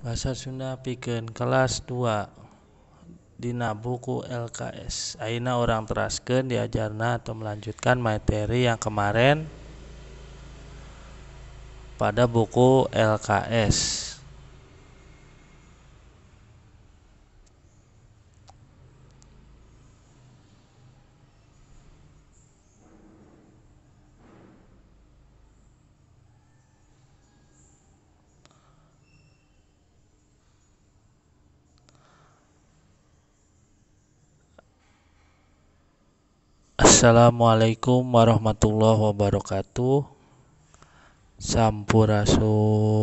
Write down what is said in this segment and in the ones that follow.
Bahasa Sunda pikeun kelas 2 dina buku LKS. Ayeuna orang teraskeun diajarna atau melanjutkan materi yang kemarin pada buku LKS. Assalamualaikum warahmatullahi wabarakatuh. Sampurasun.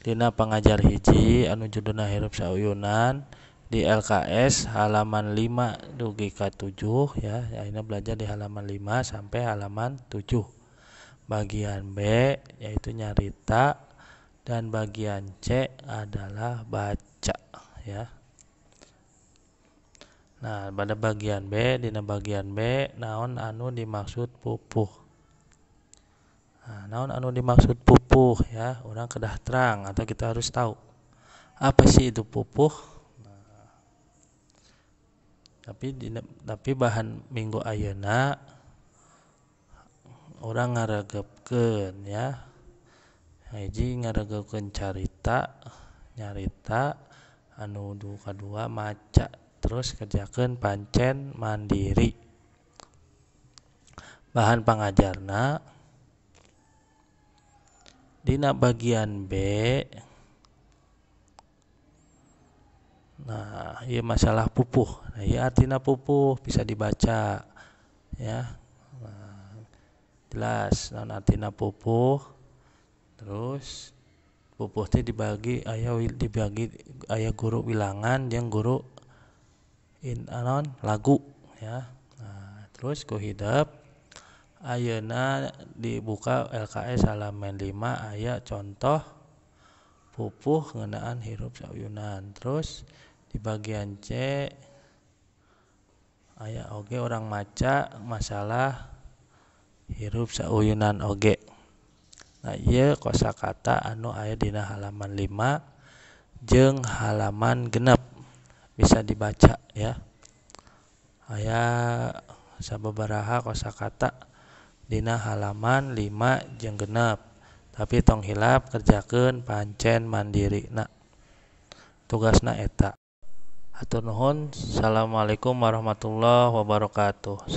Dina pangajar hiji anu judulna hirup sauyunan di LKS halaman 5 dugi ka 7 ya. Ayeuna belajar di halaman 5 sampai halaman 7. Bagian B yaitu nyarita dan bagian C adalah baca ya. Nah, pada bagian B, dina bagian B naon anu dimaksud pupuh. Nah, naon anu dimaksud pupuh ya, orang kedah terang atau kita harus tahu apa sih itu pupuh. Nah, tapi bahan minggu ayeuna orang ngaregepkeun ya. Hiji ngaregepkeun nyarita anu kadua maca, terus kerjakeun pancen mandiri. Bahan pangajarna dina bagian B. Nah, ieu masalah pupuh. Nah, ieu artina pupuh bisa dibaca ya. Nah, jelas naon artina pupuh. Terus pupuh teh dibagi aya guru wilangan jeung guru lagu ya. Nah, terus ku hideup ayeuna dibuka LKS halaman 5 aya contoh pupuh ngeunaan hirup sauyunan. Terus di bagian C aya oge orang maca masalah hirup sauyunan oge. Nah, ieu kosakata anu aya dina halaman 5 jeung halaman 6 bisa dibaca ya. Aya sababaraha kosakata dina halaman 5 jeung 6. Tapi tong hilap kerjakeun pancen mandirina. Tugasna eta. Hatur nuhun. Assalamualaikum warahmatullahi wabarakatuh.